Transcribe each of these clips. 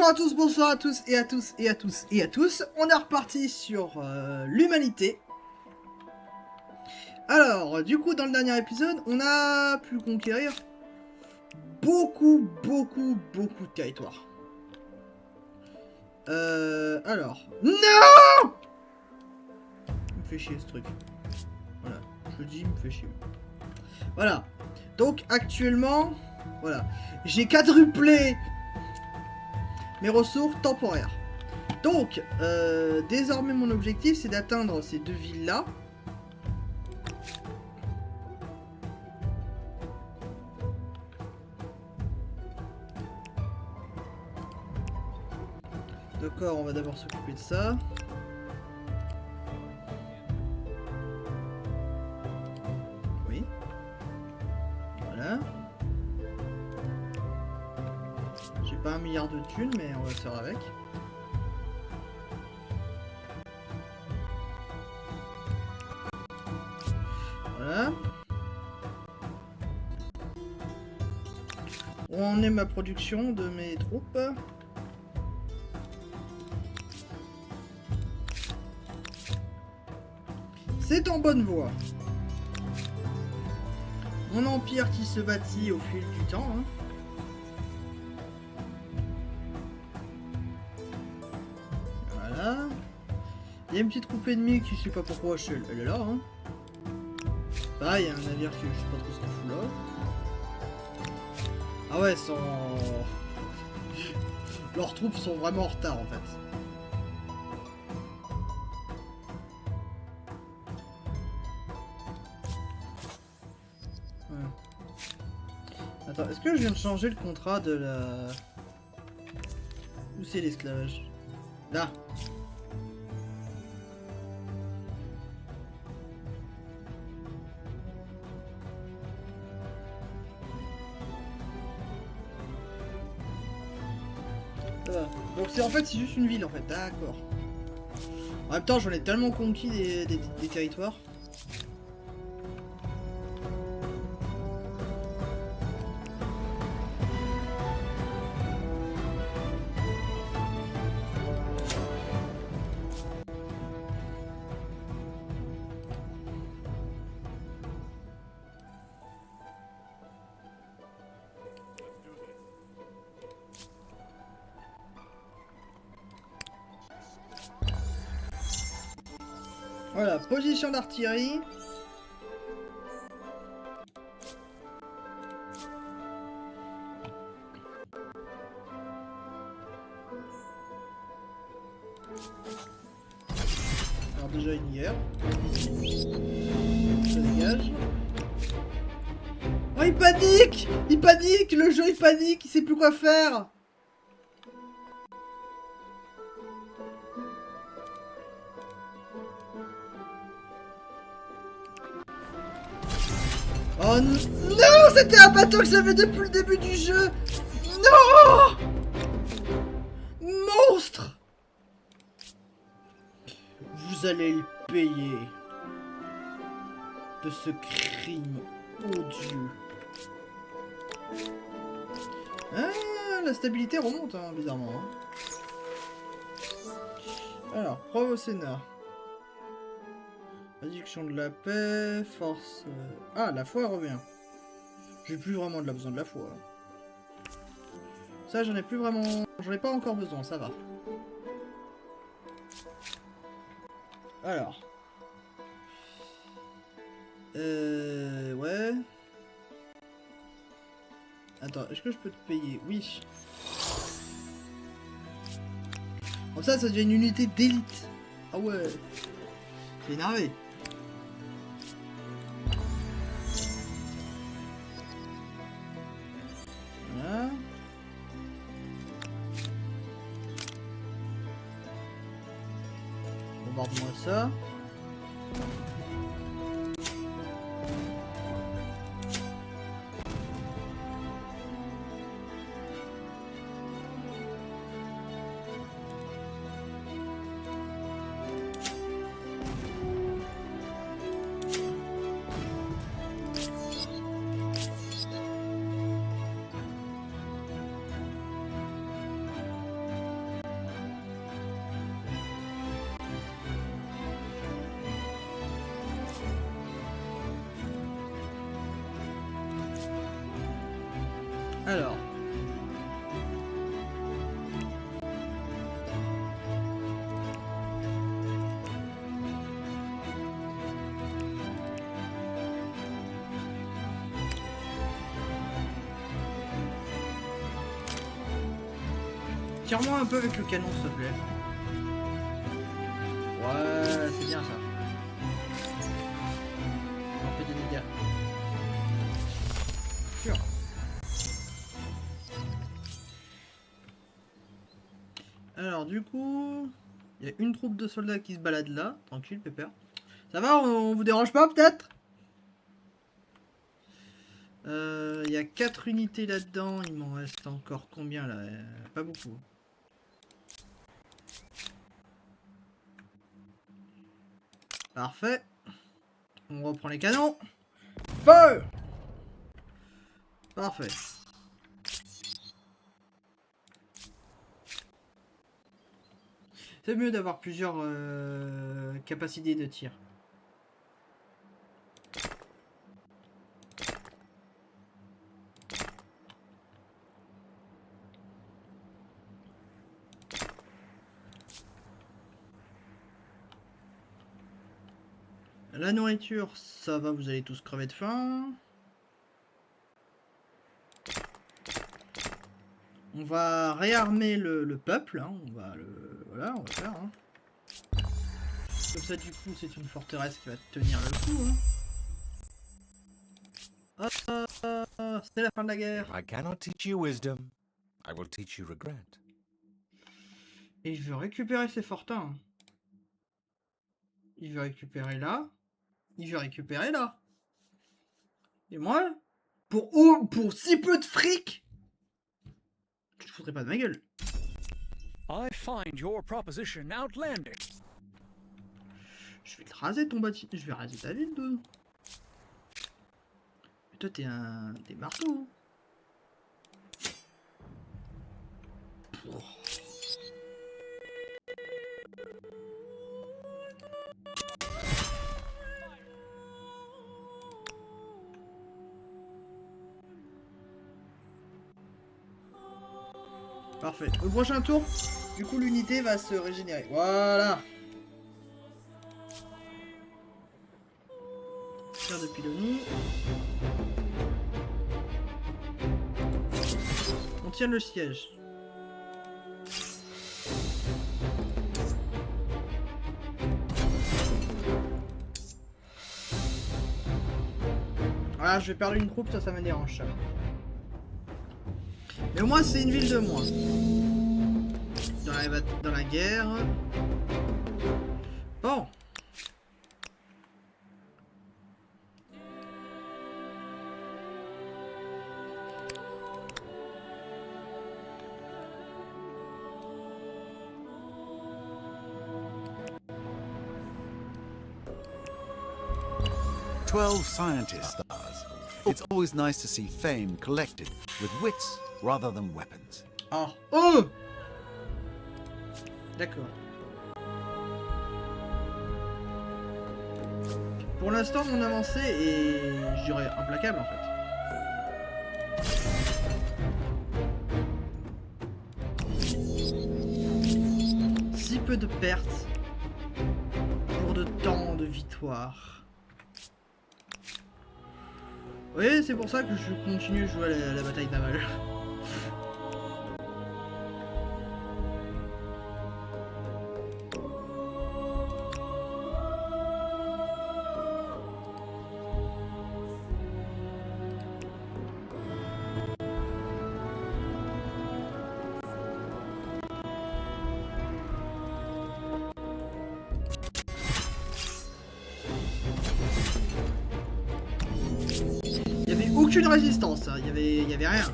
Bonjour à tous, bonsoir à tous et à tous et à tous et à tous. On est reparti sur l'humanité. Alors, du coup, dans le dernier épisode, on a pu conquérir beaucoup de territoires. Alors... Non! Il me fait chier ce truc. Voilà, je le dis, il me fait chier. Voilà. Donc, actuellement, voilà. J'ai quadruplé mes ressources temporaires. Donc, désormais mon objectif c'est d'atteindre ces deux villes là. D'accord, on va d'abord s'occuper de ça. Oui. Voilà. J'ai pas 1 milliard de thunes, mais on va se faire avec. Voilà. On est ma production de mes troupes. C'est en bonne voie. Mon empire qui se bâtit au fil du temps. Hein. Voilà. Il y a une petite troupe ennemie qui sait pas pourquoi elle est là. Hein. Pareil, il y a un navire qui je sais pas trop ce qu'il fout là. Ah ouais, leurs troupes sont vraiment en retard en fait. Ouais. Attends, est-ce que je viens de changer le contrat de la... Où c'est l'esclavage? Là. Donc c'est en fait c'est juste une ville en fait, d'accord. En même temps j'en ai tellement conquis des territoires. Voilà, position d'artillerie. Alors déjà une hier. Ça dégage. Oh il panique! Il panique! Le jeu il panique! Il sait plus quoi faire! Oh non! C'était un bateau que j'avais depuis le début du jeu! Non! Monstre! Vous allez le payer de ce crime odieux. Ah, la stabilité remonte, hein, bizarrement. Hein. Alors, preuve au Sénat. Réduction de la paix, force... Ah, la foi revient. J'ai plus vraiment besoin de la foi. Ça, j'en ai plus vraiment... J'en ai pas encore besoin, ça va. Alors. Ouais. Attends, est-ce que je peux te payer? Oui. Comme ça devient une unité d'élite. Ah ouais. C'est énervé. Voilà. Bombarde-moi ça. Tire-moi un peu avec le canon, s'il te plaît. Ouais, c'est bien ça. On fait des dégâts. Sûr. Alors du coup, il y a une troupe de soldats qui se balade là. Tranquille, pépère. Ça va, on vous dérange pas peut-être? Il y a 4 unités là-dedans. Il m'en reste encore combien là? Pas beaucoup. Parfait. On reprend les canons. Feu! Parfait. C'est mieux d'avoir plusieurs capacités de tir. La nourriture, ça va, vous allez tous crever de faim. On va réarmer le peuple, hein. On va le... Voilà, on va faire. Hein. Comme ça, du coup, c'est une forteresse qui va tenir le coup. Hein. C'est la fin de la guerre. I cannot teach you wisdom. I will teach you regret. Et je veux récupérer ces fortins. Il veut récupérer là. Il veut récupérer là. Et moi, pour si peu de fric, tu te foutrais pas de ma gueule. I find your proposition outlandish. Je vais te raser ton bâtiment. Je vais raser ta ville, toi. Mais toi, t'es des marteaux. Oh. Parfait. Au prochain tour, du coup, l'unité va se régénérer. Voilà. Tir de pilonie. On tient le siège. Voilà, je vais perdre une troupe, ça me dérange. Mais au moins, c'est une ville de moins. Dans la guerre. Bon. "12 scientists, stars. It's always nice to see fame collected with wits rather than weapons." Ah. Oh! D'accord. Pour l'instant, mon avancée est, je dirais, implacable en fait. Si peu de pertes pour de tant de victoires. Oui, c'est pour ça que je continue de jouer à la bataille navale. Il n'y avait aucune résistance, hein. Il y avait rien.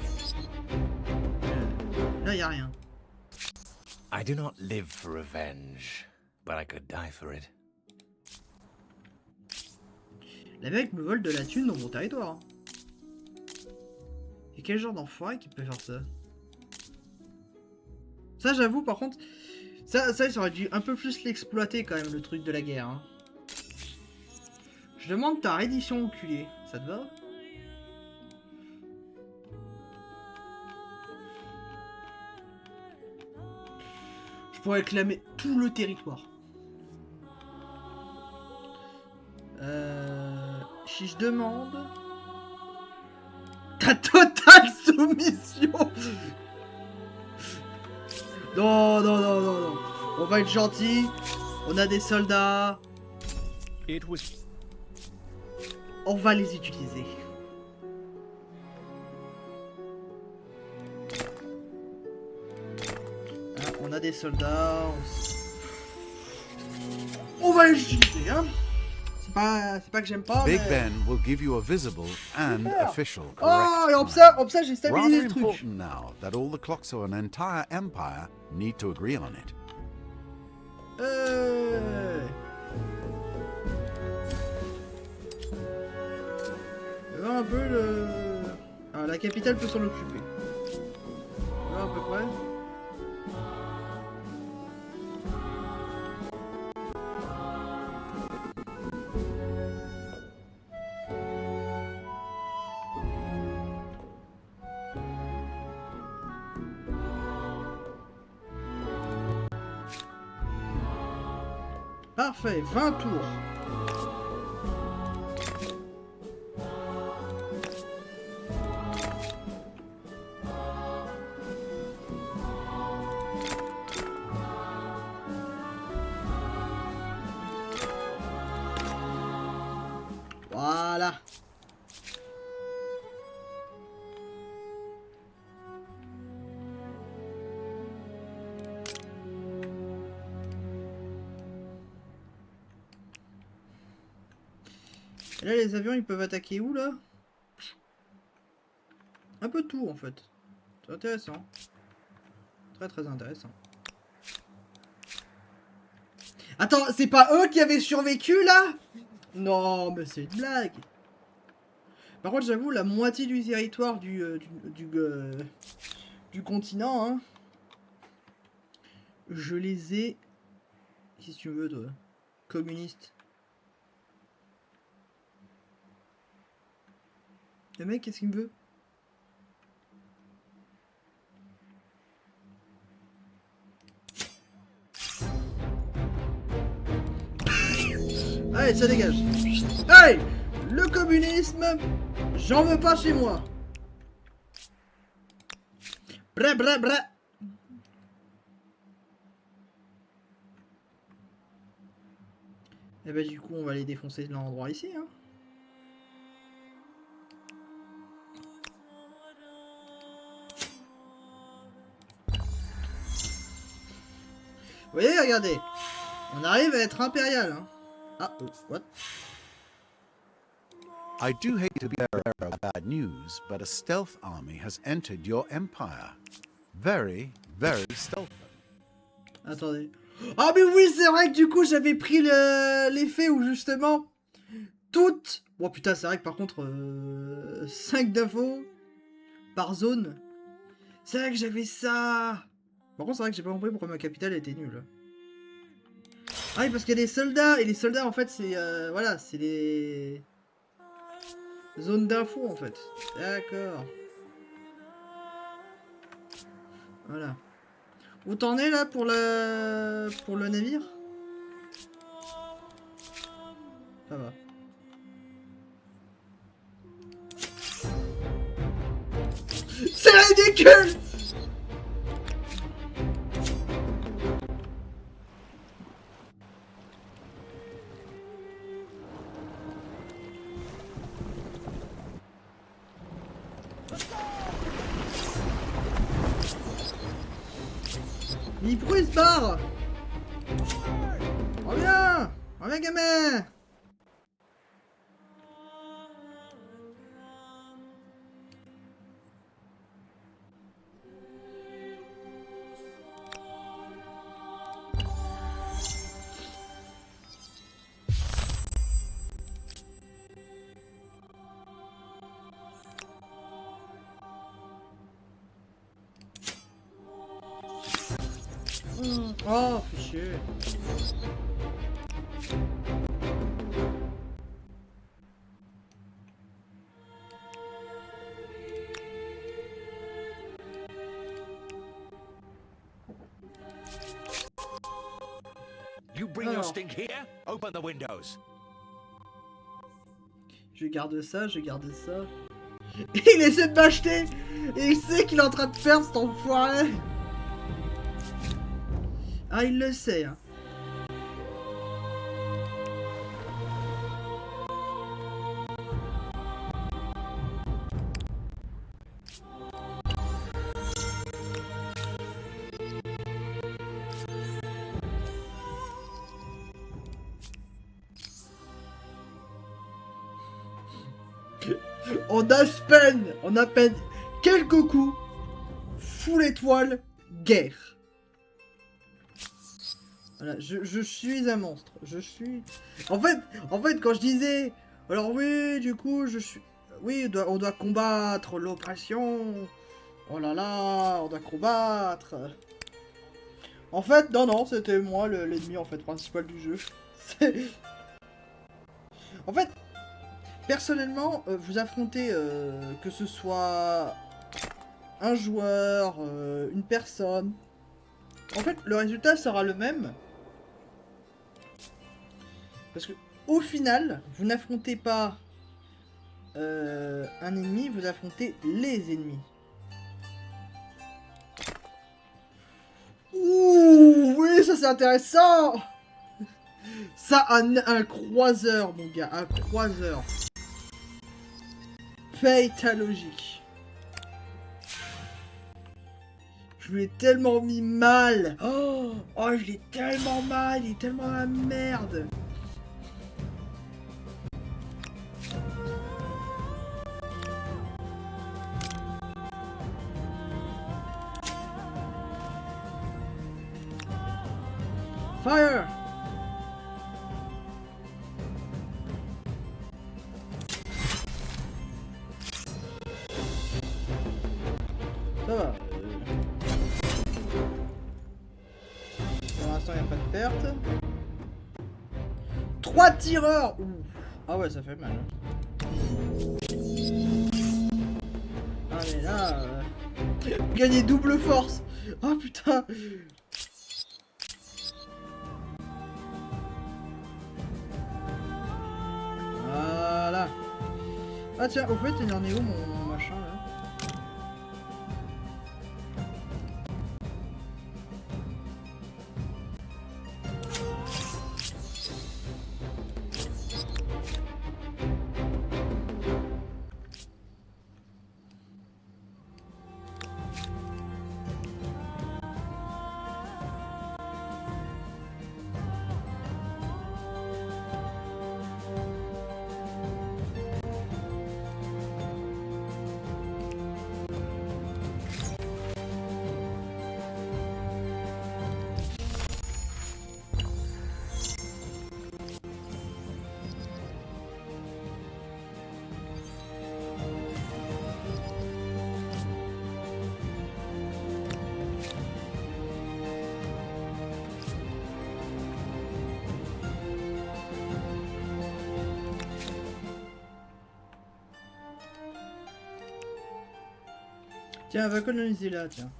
Là, il n'y a rien. I do not live for revenge, but I could die for it. Les mecs me volent de la thune dans mon territoire. Et quel genre d'enfoiré qui peut faire ça? Ça, j'avoue, par contre, ça, ils auraient dû un peu plus l'exploiter quand même, le truc de la guerre. Hein. Je demande ta reddition enculée. Ça te va? Je pourrais clamer tout le territoire. Si je demande... Ta totale soumission. Non, non, non, non, non. On va être gentil. On a des soldats. It was On va les utiliser. Hein, on a des soldats. On va les utiliser, hein. C'est pas que j'aime pas, Big mais... Ben will give you a visible and Super. official Oh, et correct hop ça, j'ai time. stabilisé Rather le truc. important now that all the clocks of an entire empire need to agree on it. Voir un peu le... Ah, la capitale peut s'en occuper. Voilà à peu près. Parfait, 20 tours. Voilà. Et là, les avions, ils peuvent attaquer où, là? Un peu tout, en fait. C'est intéressant. Très, très intéressant. Attends, c'est pas eux qui avaient survécu, là? Non, mais c'est une blague. Par contre, j'avoue, la moitié du territoire du continent, hein, je les ai... Si tu veux, toi. Communiste. Le mec, qu'est-ce qu'il me veut? Allez, ça dégage. Allez, le communisme, j'en veux pas chez moi. Bra bra bra. Et bah du coup, on va aller défoncer l'endroit ici, hein. Vous voyez, regardez. On arrive à être impérial, hein. Ah, what? I do hate to be the bearer of bad news, but a stealth army has entered your empire. Very, very stealth. Attendez. Ah mais oui, c'est vrai que du coup, j'avais pris l'effet où justement... Toutes... Bon putain, c'est vrai que par contre... 5 d'infos par zone. C'est vrai que j'avais ça. Par contre, c'est vrai que j'ai pas compris pourquoi ma capitale était nulle. Ah oui, parce qu'il y a des soldats. Et les soldats, en fait, c'est... voilà, c'est les... zones d'info, en fait. D'accord. Voilà. Où t'en es, là, pour le navire? Ça va. C'est ridicule! Mais pourquoi il se barre? Reviens! Reviens, gamin! Oh, fais chier. You bring your Alors. stink here? Open the windows. Je garde ça, je garde ça. Il essaie de m'acheter! Et il sait qu'il est en train de perdre cet enfoiré! Ah, il le sait, hein. On a peine quelques coups, full étoile, guerre. Voilà, je suis un monstre. Je suis... En fait, quand je disais... Alors oui, du coup, je suis... Oui, on doit combattre l'oppression. Oh là là, on doit combattre. En fait, non, c'était moi l'ennemi en fait principal du jeu. En fait, personnellement, vous affrontez que ce soit un joueur, une personne. En fait, le résultat sera le même. Parce que au final, vous n'affrontez pas un ennemi, vous affrontez les ennemis. Ouh, oui, ça c'est intéressant. Ça, un croiseur, mon gars, un croiseur. Paye ta logique. Je lui ai tellement mis mal. Oh, je l'ai tellement mal, il est tellement la merde. Fire! Ça va. Pour l'instant, il n'y a pas de perte. 3 tireurs! Ouh. Ah ouais, ça fait mal. Hein. Ah mais là... Gagner double force! Oh putain! Voilà. Ah tiens, au fait, il en est où mon machin là? Tiens, va coloniser là, tiens.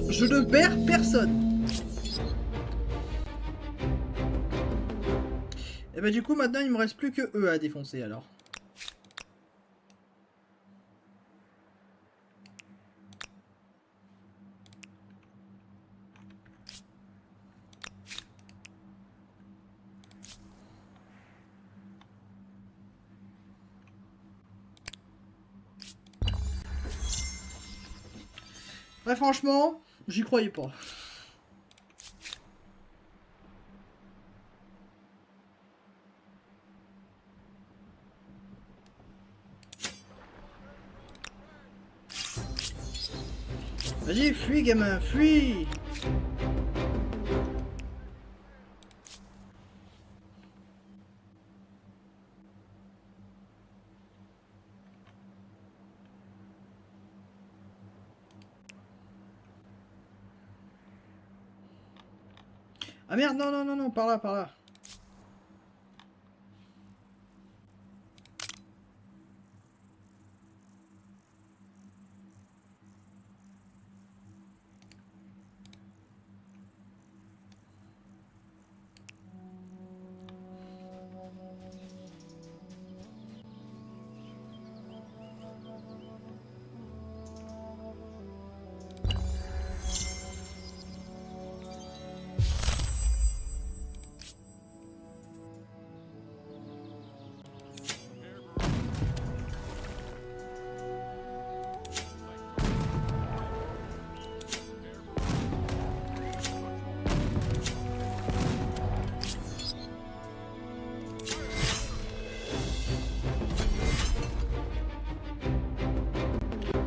Je ne perds personne. Et bah du coup maintenant il me reste plus que eux à défoncer alors. Ouais franchement, j'y croyais pas. Vas-y, fuis, gamin, fuis. Ah merde, non, non, non, non, par là, par là.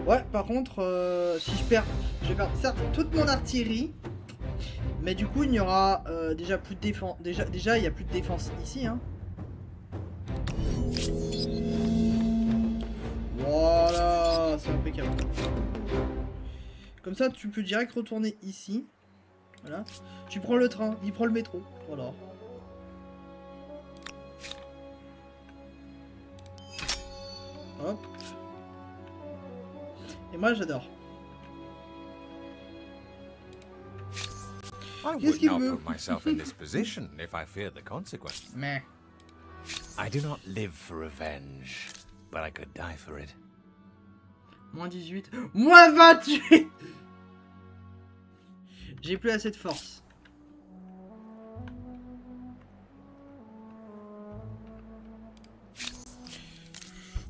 Ouais, par contre, si je vais perdre certes toute mon artillerie, mais du coup il n'y aura déjà plus de défense. Déjà il n'y a plus de défense ici, hein. Voilà, c'est impeccable. Comme ça, tu peux direct retourner ici. Voilà. Tu prends le train, il prend le métro. Voilà. Hop. Et moi j'adore. I Qu'est-ce would qu'il not veut? put myself in this position if I feared the consequences. Mais. I do not live for revenge, but I could die for it. Moins 18. Moins 28. J'ai plus assez de force.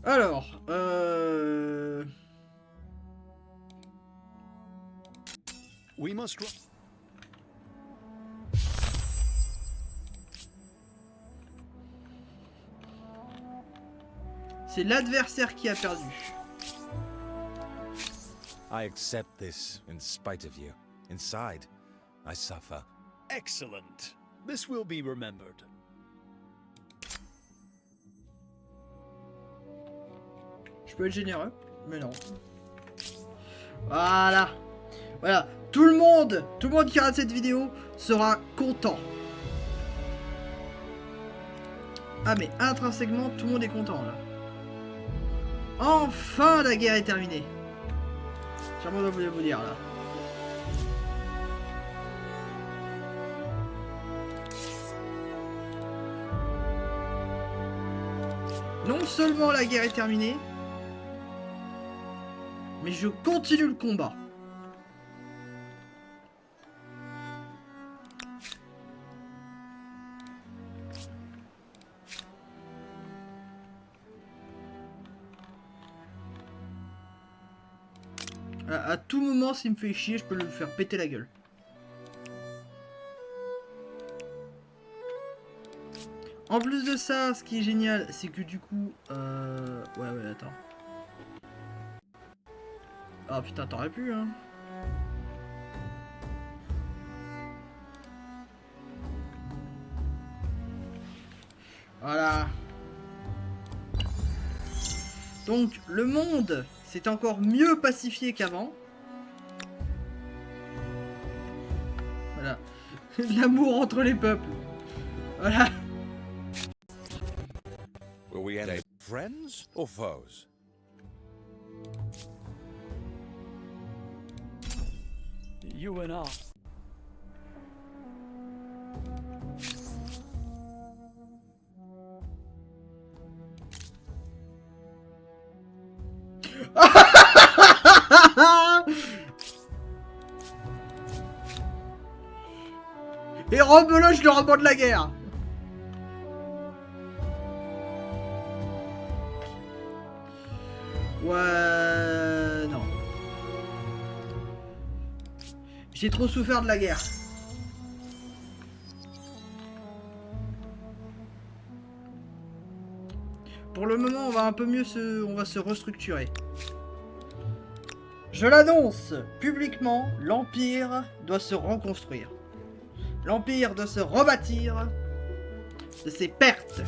Alors, We must. c'est l'adversaire qui a perdu. I accept this in spite of you. Inside, I suffer. Excellent. This will be remembered. Je peux être généreux, mais non. Voilà. Voilà. Tout le monde qui regarde cette vidéo sera content. Ah mais intrinsèquement, tout le monde est content là. Enfin la guerre est terminée. J'ai vraiment voulu vous dire là. Non seulement la guerre est terminée, mais je continue le combat. À tout moment, s'il me fait chier, je peux le faire péter la gueule. En plus de ça, ce qui est génial, c'est que du coup... Ouais, attends. Ah putain, t'aurais pu, hein. Voilà. Donc, le monde s'est encore mieux pacifié qu'avant. Voilà. L'amour entre les peuples. Voilà. Will we end friends or foes? You and I. Et rebeloche le rebond de la guerre. Ouais, non. J'ai trop souffert de la guerre. Pour le moment, on va un peu mieux on va se restructurer. Je l'annonce publiquement, l'Empire doit se reconstruire. L'Empire doit se rebâtir de ses pertes.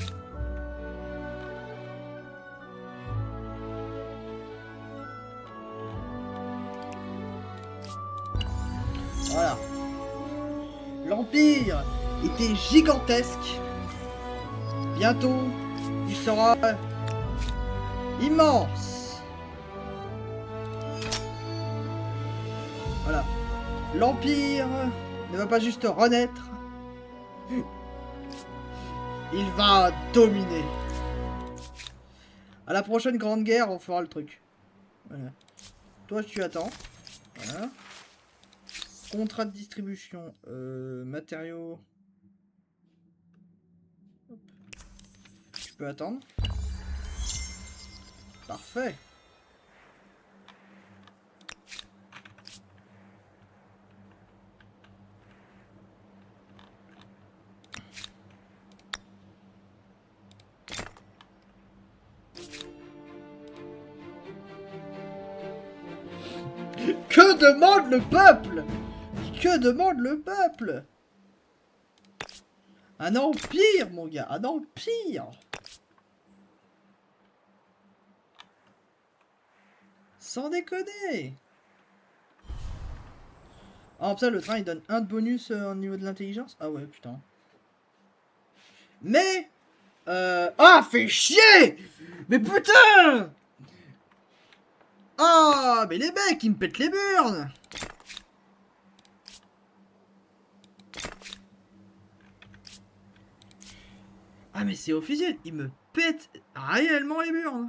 Voilà. L'Empire était gigantesque. Bientôt, il sera immense. Voilà. L'Empire ne va pas juste renaître. Il va dominer. À la prochaine grande guerre, on fera le truc. Voilà. Toi, tu attends. Voilà. Contrat de distribution. Matériaux. Hop. Tu peux attendre. Parfait. Que demande le peuple? Que demande le peuple? Un empire, mon gars, un empire. Sans déconner. Ah, ça, le train, il donne 1 de bonus au niveau de l'intelligence. Ah ouais, putain. Mais... Ah, fait chier. Mais putain. Ah, mais les mecs, ils me pètent les burnes. Ah, mais c'est officiel, ils me pètent réellement les burnes.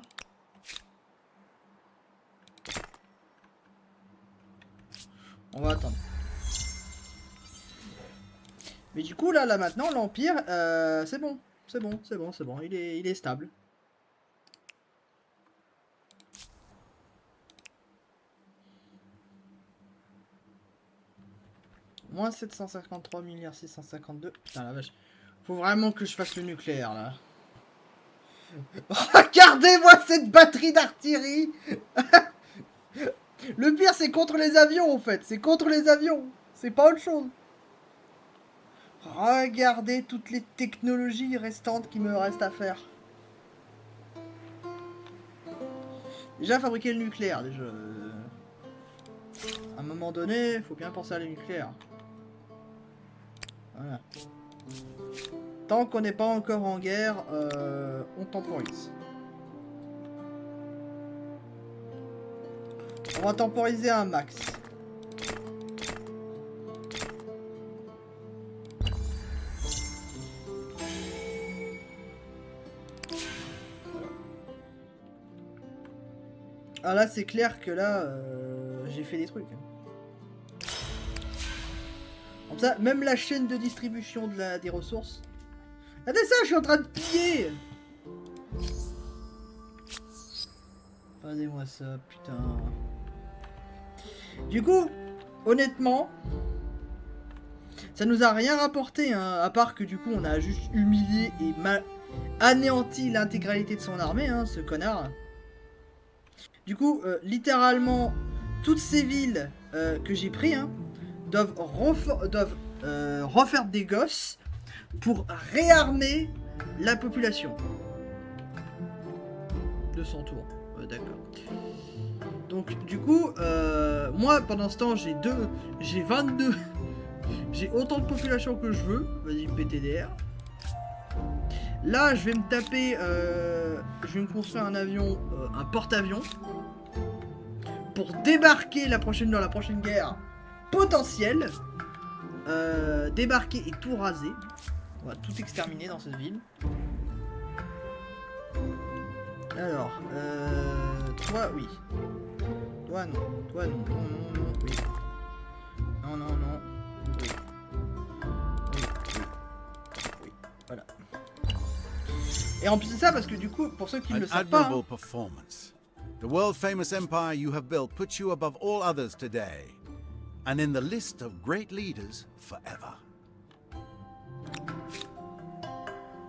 On va attendre. Mais du coup, là maintenant, l'Empire, c'est bon. C'est bon, c'est bon, c'est bon. Il est stable. Moins 753 milliards 652. Putain la vache. Faut vraiment que je fasse le nucléaire là. Regardez-moi cette batterie d'artillerie. Le pire c'est contre les avions en fait. C'est contre les avions. C'est pas autre chose. Regardez toutes les technologies restantes qui me restent à faire. Déjà fabriquer le nucléaire déjà. À un moment donné, faut bien penser à le nucléaire. Voilà. Tant qu'on n'est pas encore en guerre, on temporise. On va temporiser un max. Ah là c'est clair que là j'ai fait des trucs. Comme ça, même la chaîne de distribution des ressources. Regardez ça, je suis en train de piller. Regardez-moi ça, putain. Du coup, honnêtement, ça nous a rien rapporté, hein, à part que du coup on a juste humilié et anéanti l'intégralité de son armée, hein, ce connard. Du coup, littéralement, toutes ces villes que j'ai pris, hein, doivent refaire des gosses pour réarmer la population. De son tour. D'accord. Donc, du coup, moi, pendant ce temps, j'ai 22... J'ai autant de population que je veux. Vas-y, PTDR. Là, je vais me taper... je vais me construire un avion, un porte-avions. Pour débarquer dans la prochaine guerre potentielle. Débarquer et tout raser. On va tout exterminer dans cette ville. Alors, toi, oui. Toi, non. Toi, non. Non, non, non, oui. Non, non, non. Oui. Oui, oui. Oui, voilà. Et en plus de ça, parce que du coup, pour ceux qui ne le savent pas... Admirable performance. The world-famous empire you have built puts you above all others today. And in the list of great leaders forever.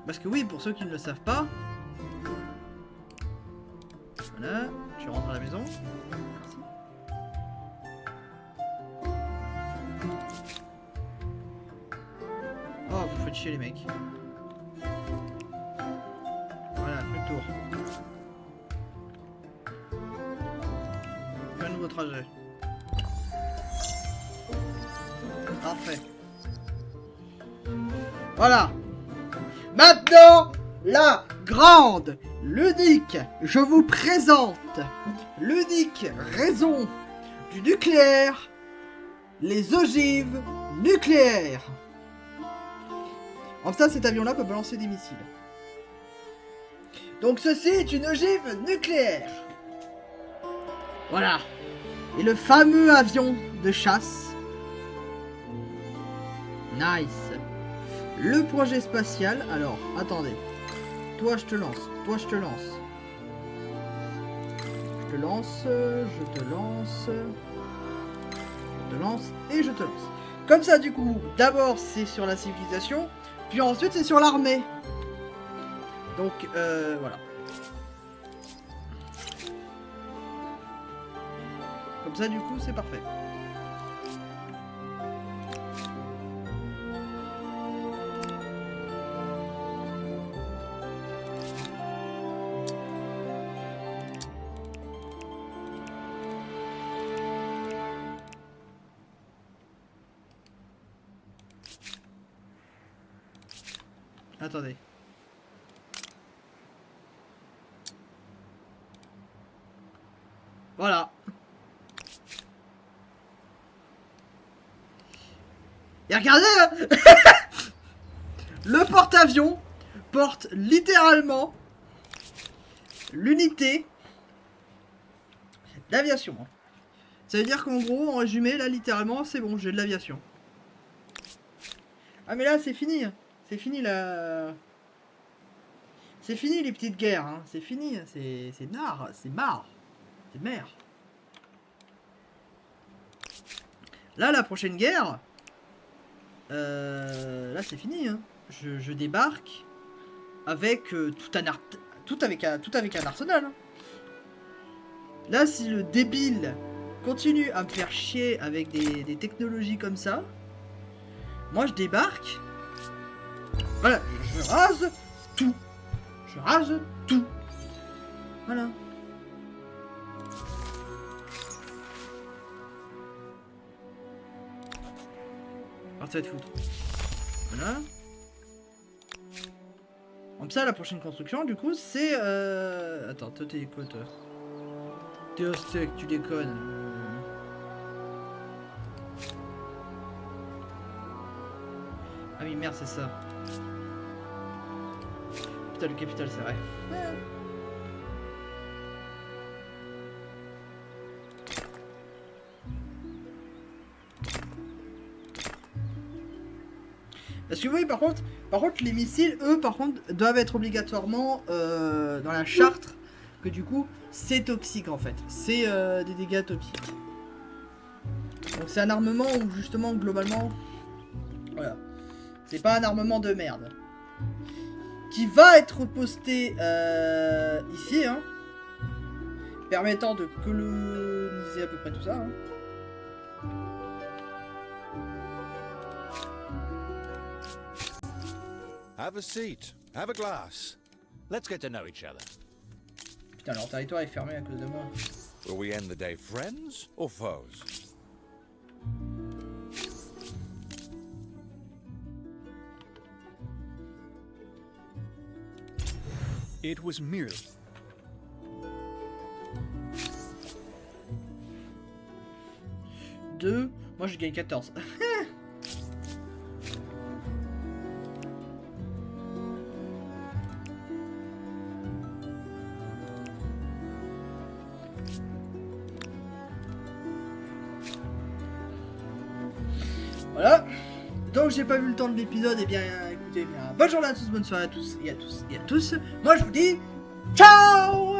Parce que oui, pour ceux qui ne le savent pas... Voilà, tu rentres à la maison. Merci. faites chier les mecs. Voilà, plus de tour. Un nouveau trajet. Parfait. Voilà. Maintenant, la grande, l'unique, je vous présente l'unique raison du nucléaire, les ogives nucléaires. En ça, cet avion-là peut balancer des missiles. Donc ceci est une ogive nucléaire. Voilà. Et le fameux avion de chasse. Nice. Le projet spatial. Alors, attendez. Toi, je te lance. Toi, je te lance. Je te lance. Je te lance. Je te lance. Et je te lance. Comme ça, du coup, d'abord, c'est sur la civilisation. Puis ensuite, c'est sur l'armée. Donc, voilà. Comme ça, du coup, c'est parfait. Attendez. Voilà. Et regardez hein. Le porte-avions porte littéralement l'unité d'aviation. Ça veut dire qu'en gros, en résumé, là, littéralement, c'est bon, j'ai de l'aviation. Ah mais là, c'est fini. C'est fini la... C'est fini les petites guerres, hein. C'est fini, c'est marre, c'est marre. C'est merde. Là, la prochaine guerre... là, c'est fini, hein. Je débarque avec tout avec un arsenal. Hein. Là, si le débile continue à me faire chier avec des technologies comme ça, moi, je débarque... Voilà, je rase tout. Je rase tout. Voilà. Parti de foutre. Voilà. Comme ça, la prochaine construction, du coup, c'est... Attends, toi, t'es quoi, toi? T'es au steak, tu déconnes. Ah oui, merde, c'est ça. Putain, le capital, c'est vrai. Parce que oui, par contre, les missiles, eux, par contre, doivent être obligatoirement dans la charte, que du coup, c'est toxique, en fait. C'est des dégâts toxiques. Donc c'est un armement où, justement, globalement, voilà. C'est pas un armement de merde. Qui va être posté ici, hein. Permettant de coloniser à peu près tout ça, hein. Have a seat. Have a glass. Let's get to know each other. Putain, leur territoire est fermé à cause de moi. Will we end the day friends or foes? It was merely... Deux. Moi, je gagne 14. Voilà. Donc j'ai pas vu le temps de l'épisode, et bien écoutez bien. Bonne journée à tous, bonne soirée à tous et à tous et à tous. Moi je vous dis ciao.